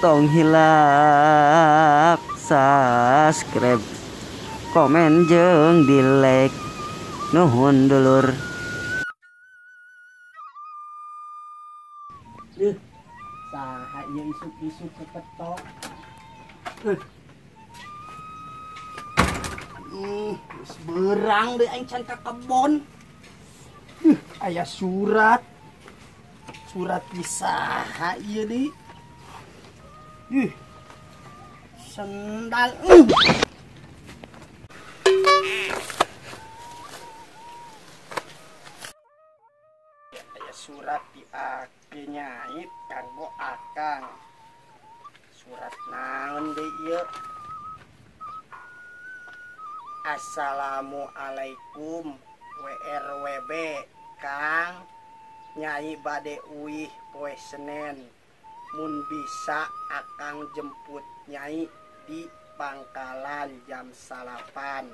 tong hilap subscribe, komen jeung di like. Nuhun dulur. Saha ieu isuk-isuk ketok. Geus beurang deui aing can ka kebon. Aya surat. Surat saha ieu deui? Sendal. Surat di nyait kanggo akang. Surat naon deui ieu? Assalamualaikum WRWB Kang, nyai bade uih poe Senen. Mun bisa akang jemput nyai di pangkalan jam 8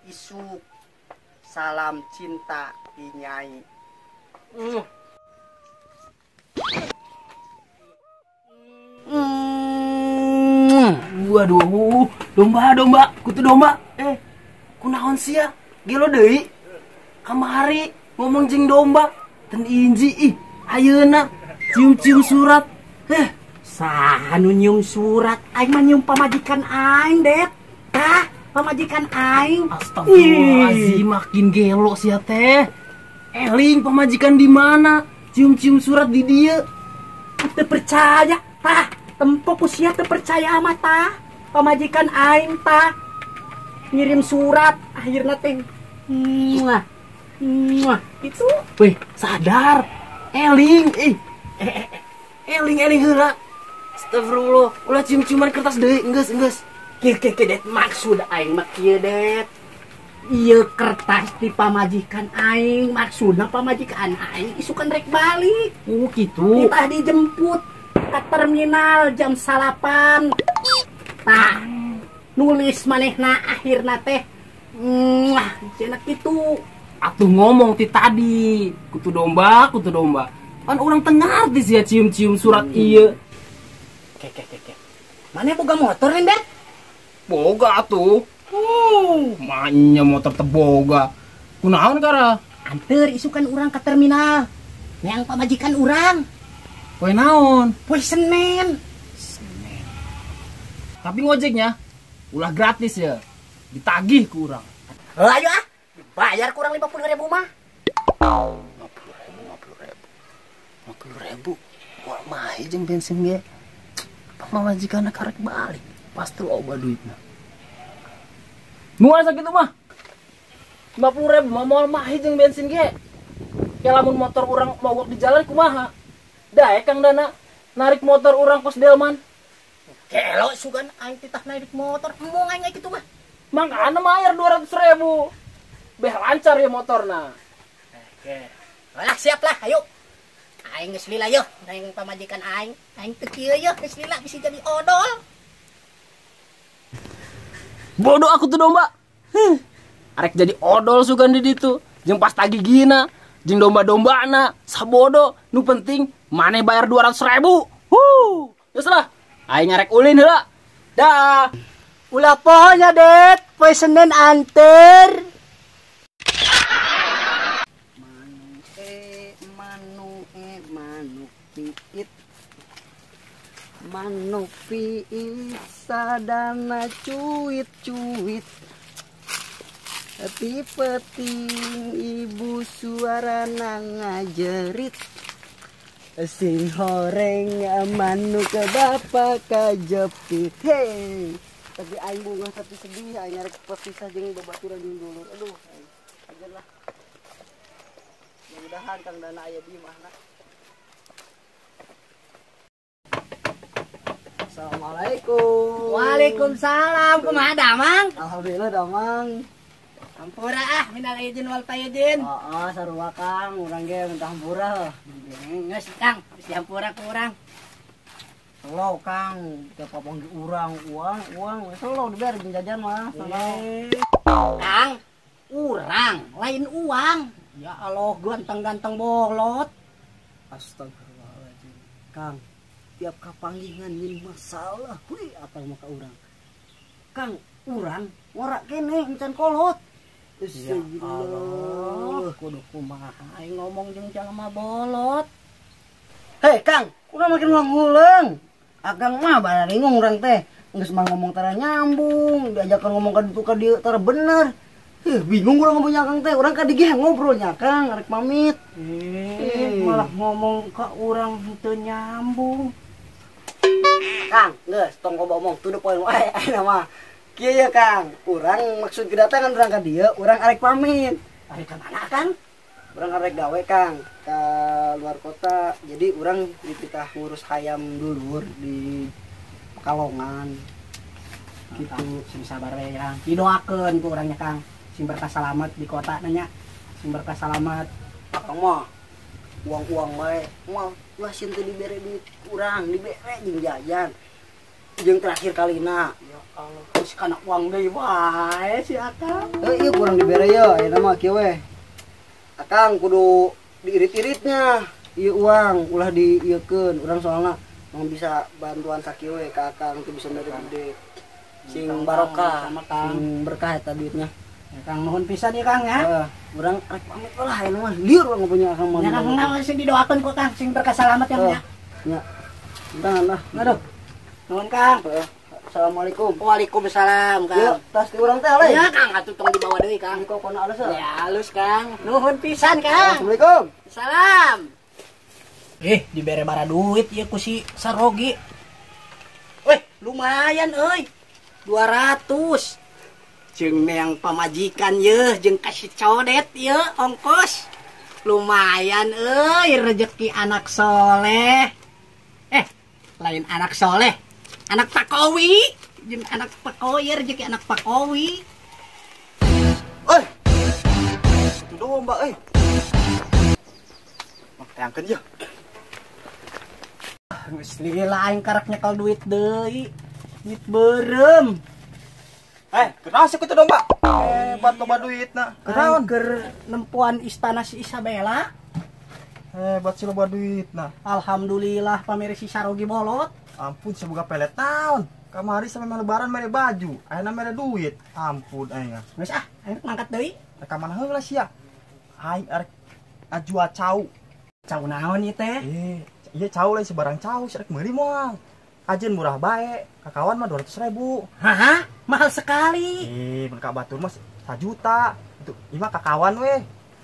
isuk. Salam cinta di nyai. Waduh, domba, kutu domba. Kunaon sia? Gelo deui. Kamari ngomong jeung domba, ten inji ayeuna cium-cium surat. Saha nu nyium surat? Aing mah nyium pamajikan aing, Det. Tah, pamajikan aing. Astagfirullahaladzim, makin gelo sia teh. Eling pamajikan di mana? Cium-cium surat di dia. Teu percaya, tah. Tempo sia teu percaya amat tah. Pamajikan aing tah ngirim surat akhirna teh. Itu. Weh, sadar. Eling, eling heula. Astagfirullah. Ulah cium-ciuman kertas deui, enggeus. Kieu Det, maksud aing mah kieu Det. Iya kertas di pamajikan aing, maksudnya pamajikan aing isukan rek balik. Oh gitu. Kita dijemput ke terminal jam 8. Nah, nulis manehna akhirna teh. Cenah kitu. Atuh ngomong ti tadi, kutu domba. Kan orang tengah artis ya cium-cium surat ieu. Ke. Mana boga motor nih, Det? Boga atuh. Manya motor teboga. Kunaon kara? Anter isukan urang ke terminal. Yang pamajikan urang. Poe naon? Poe Senen. Tapi ngojeknya ulah gratis ya. Ditagih ku urang. Ayo dibayar kurang 50.000 mah. 50.000. Moal mah jeung bensin ge. Pamajikanna karek balik. Pasti loba duitna. Nuasa gitu mah 50.000 mah moal mahi jeung bensin ge. Ya lamun motor urang mogok di jalan kumaha? Dae Kang Dana narik motor urang kos delman. Kelo sugan aing titah narik motor emong aing kitu mah. Mangkana mayar 200.000. Beh lancar ya motorna. Oke. Lah siap lah, ayo. Aing geus lila yeuh, aing pamajikan aing. Aing teu kieu yeuh, geus lila bisa jadi odol. Bodoh aku tuh domba. Arek jadi odol sugan di ditu. Jeung pas tagih gina, jeung domba-dombana sabodo, nu penting maneh bayar 200.000. Geus lah. Aing ngarek ulin heula. Dah. Ulah pohonya, Det. Poe Senen anter. Manuk piit sadana cuit peting ibu suarana ngajerit sing horeng manuk ke bapak kajepit. Hei tapi aing bunga tapi sedih aing ngarek perpisah jeung babaturan jeung dulur. Aduh ajarlah mudah-mudahan Kang Dana aya di mana. Assalamualaikum. Waalaikumsalam. Kumaha Damang? Alhamdulillah Damang. Hampura minal aidin wal faidin. Sarua Kang, urang ge minta hampura. Geus Kang, geus dihampura ku urang. Selo Kang, teu papanggih urang uang. Selo diber jajan mah. Kang, urang lain uang. Ya Allah, ganteng-ganteng bolot. Astagfirullahaladzim. Kang, tiap kapanggingan nyin masalah wih apa maka urang Kang urang ngorak kene encan kolot Ya Allah, kudu kumaha aing ngomong jeung jalma bolot. hei Kang urang makin ngulang akang mah bari ngurang teh geus mah ngomong tara nyambung diajakan ngomong ka ditu ka dieu tara bener bingung urang ngomongnya Kang teh urang ka digeh ngobrolnya Kang arek pamit Malah ngomong ka urang teu nyambung. Kang geus tong ngomong to the point wae ayeuna mah kieu ya Kang urang maksud kedatangan urang ka dieu urang arek pamit Ari ka mana Kang? urang arek gawe Kang ka luar kota jadi urang dititah ngurus hayam dulur di Pekalongan Gitu, sing sabar we Kang. Didoakeun ku urangnya Kang. Sing berkah selamat di kota nanya. Sing berkah selamat. akang mah uang wae moal ulah sieun teu dibere duit urang dibere jeung jajan jeung terakhir kalina Ya Allah, geus kana uang deui wae si Akang. ieu kurang dibere ye ayeuna mah kieu we akang kudu diirit-iritnya ieu uang ulah dieukeun urang soalna mau bisa bantuan sakieu we ka akang teu bisa mere gede sing barokah sama Kang. sing berkah eta duitnya Ya Kang nuhun pisan ya Kang ya. urang arek pamit lah ayeuna mah lieur urang punya akang mah Ya Kang naon sing didoakeun ku Kang sing berkah selamat ya nya. nya entah aduh Nuhun Kang. assalamualaikum Waalaikumsalam Yuk, Kang. tas di urang teh alay. Ya Kang atuh tong dibawa deui Kang. Kang kok kona alus ya. Ya halus Kang. Nuhun pisan Kang. Assalamualaikum. Salam. Dibere bara duit ya ku si Sarogi. Weh, lumayan euy. 200. Jeung neang pamajikan ye jeung kasih codet ye ongkos. Lumayan euy rezeki anak soleh. Lain anak soleh. Anak Pakowi. Jeung anak Pakowi rezeki anak Pakowi. Oi. Itu domba euy. Makteangkeun ya. Geus lila aing karek nyekel duit deui. Duit beureum. Kenapa sih itu domba? Hebat loba duitna. Aing keur nempuan istana si Isabella. Hebat sih loba duitna. Alhamdulillah pamere si Sarogi bolot. Ampun semoga pelet naon. Kamari sampe lebaran mere baju, ayeuna mere duit. Ampun aing. Geus aing ngangkat deui. Ka mana heula sia? Aing arek ajua cau. Cau naon ieu teh? Iya cau lain sebarang cau, sirek meuli moal. Ajeun murah bae, kakawan mah 200.000. Haha, mahal sekali. Mun ka batur mah 1 juta. Itu imah kakawan we.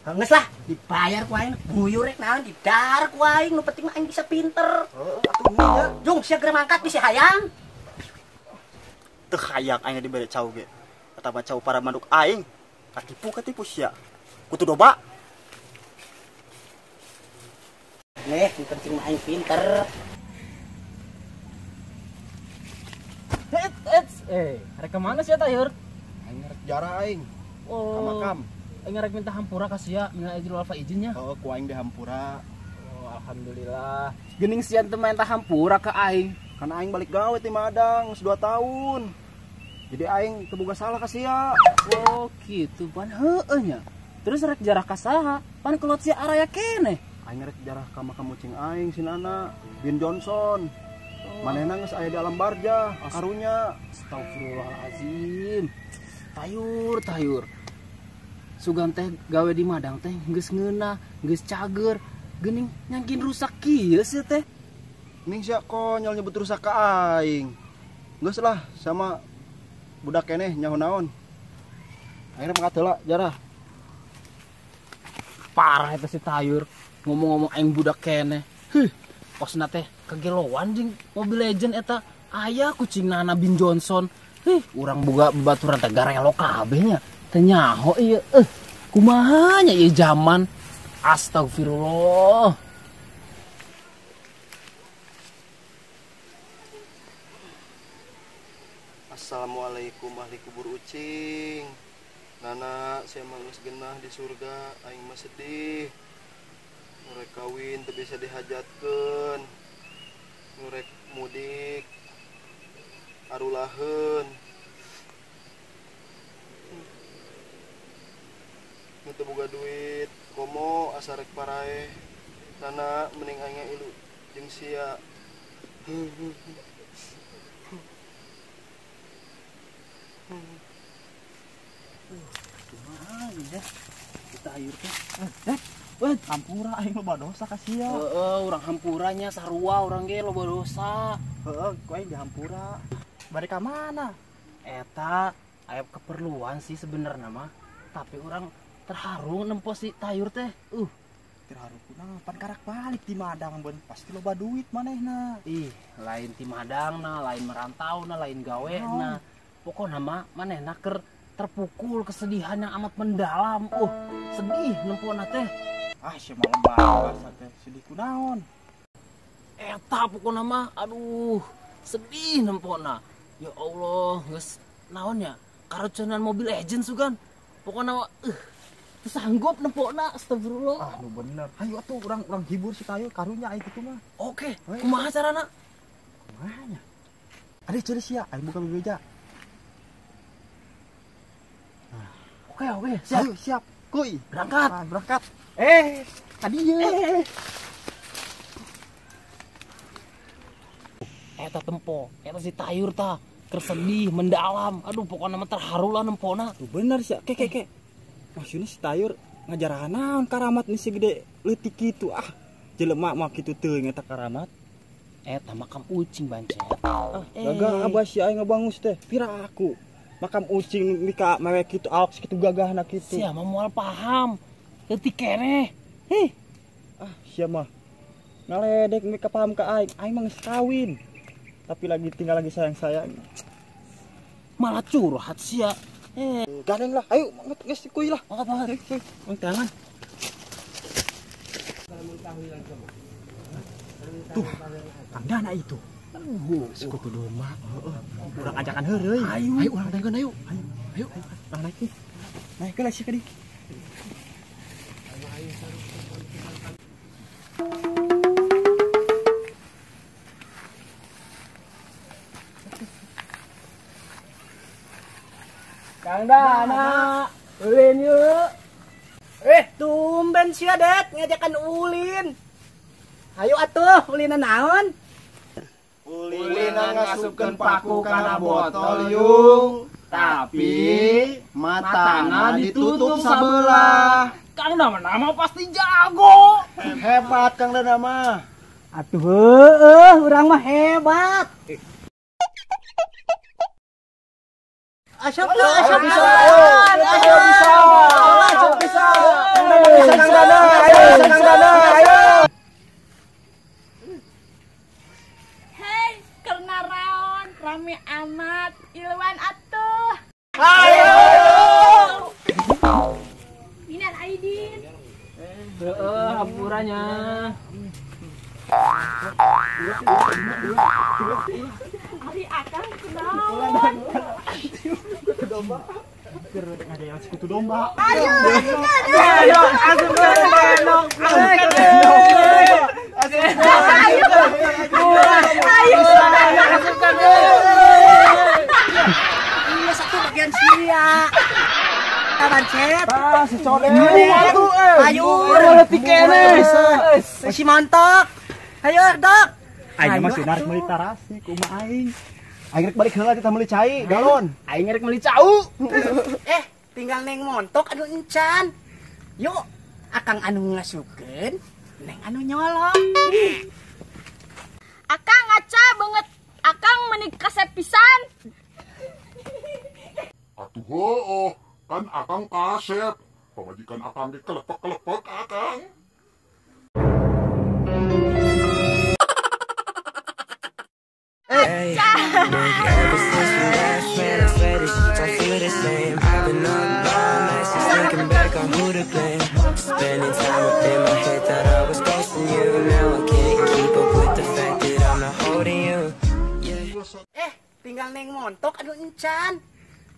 Geus lah, dibayar ku aing. Buyur rek naon didar ku aing, nu penting mah aing bisa pinter. Atuh nya. Jung sia keur mangkat bisa hayang. Teu hayak aing dibere cau ge. Eta mah cau para manduk aing. Katipu sia. Kutu doba. Yang penting mah aing pinter. Arek kemana sih Tayur? Aing rek jarah aing. Oh, Kamakam. aing arek minta hampura ka sia, minal aidin wal faizin nya. Oh, ku aing di hampura. Oh, alhamdulillah. Geuning sian teu minta hampura ka aing. Karena aing balik gawe ti Madang 2 tahun. Jadi aing teu boga salah ka sia. Oh, gitu pan heueuh nya. Terus rek jarah ka saha? Pan kelot sia araya keneh. Aing rek jarah ka makam mucing aing sinana Bin Johnson. Manehna geus aya di alam barja, karunya. Astagfirullahalazim. Tayur. Sugan teh gawe di Madang teh geus ngeunah, geus cager. Geuning nyangkin rusak kieu sih teh. Ning sia konyol nyebut rusak ka aing. Geus lah sama budak keneh nyaho naon. Akhirnya mangkat heula jarah. Parah eta si Tayur. Ngomong-ngomong aing budak keneh. Kosna teh kegelowan jeung Mobile Legend eta aya kucingna Bin Johnson. Urang boga babaturan teh garelo kabeh nya. Teu nyaho ieu. Kumaha nya ieu zaman. Astagfirullah. Assalamualaikum ahli kubur ucing. Nana saya mah geus genah di surga, aing mah sedih. Nurek kawin teu bisa dihajatkeun. Nurek mudik arulaheun. Nu teu boga duit, komo asa rek parae. Nana mending aing ilu jeung sia. Kita ayur teh. Hampura aing loba dosa ka sia. Urang hampuranya sarua urang ge loba dosa. Heeh, ku aing di hampura. Bari ka mana? Eta aya keperluan sih sebenarnya mah. Tapi orang terharu nempo si tayur teh. Terharu kunaon pan karak balik di Madang beun pasti loba duit manehna. Ih, lain ti Madangna, lain merantauna, lain gawena. Pokokna mah manehna keur terpukul kesedihan yang amat mendalam. Sedih nempona teh. Ah, sia malam bahasa teh sedih kunaon. Eta pokokna mah aduh, sedih nempona. Ya Allah, geus naon ya? Karoconan Mobile Legends sugan. Pokokna mah sanggup nempona, astagfirullah. Ah, nu bener. Hayu atuh urang hibur si Tayo karunya aing kitu mah. Oke, kumaha carana? Kumahanya? Ade ceuris sia, aing buka bebeja. Oke, siap. Ayo, siap. Kuy, Berangkat. Berangkat. Tadinya. Eta tempo, eta si tayur ta, kersedih, mendalam. Aduh, pokoknya mah terharu lah nempona. Tuh bener sih, keke. Maksudnya si Tayur ngajarahan naon karamat nih si gede leutik kitu. Jelema mah kitu teu eta karamat. Eta makam ucing bancet. Gagah abah si aing ngabangus teh. Pira aku. Makam ucing mika mewek kitu alok kitu gagahna kitu. Sia mah moal paham. Leutik keneh. Sia mah ngaledek mika paham ka aing. Aing mah geus kawin. Tapi lagi tinggal lagi sayang-sayang. Malah curhat sia. Gandeng lah, ayo geus kuy lah. Banget. Tangan. Tuh, Kang Dana itu. Sekutu domba. Urang ajakan heureuy. Ayo urang tengkeun ayo. Ayo. Urang naik nih. Naik ke sih kadi. Kang Dana, ulin yuk. Tumben sia Det ngajakan ulin. Ayo atuh, ulinan naon? Ulina ngasupkeun paku kana botol yung. Tapi matana ditutup sabelah. Kang nama pasti jago. Hebat Kang Dana mah. Atuh, urang mah hebat. Asap bisa. Kang Dana, ayo. Hei, karena raon rame amat, Ilwan atuh. Ayo. Minan Aidin. Hampurannya. Ari akang kunaon? Ada yang sekutu domba. Ayo, Ini satu bagian sia. Bancet. Si Codeng. Ayo, leutik keneh. Si montok. Ayo, Dok. Aing mah sudah meuli tarasnya kumaha aing. Aing rek balik heula kita meuli cai galon. Aing ngerek meuli cau. Tinggal neng montok anu encan. Yuk, akang anu ngasukeun, neng anu nyolong. akang ngaca banget. Akang menikah sepisan. Atuh heuh, kan akang kasep. Pamajikan akang ge kelepek-kelepek akang. Spending time up in my head that I was ghosting you. Now I can't keep up with the fact that I'm not holding you. Tinggal neng montok anu encan.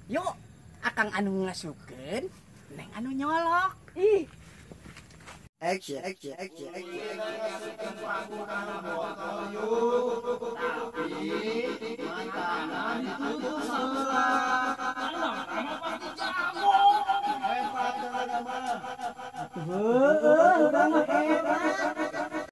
Yuk, akang anu ngasukeun, neng anu nyolok. Action.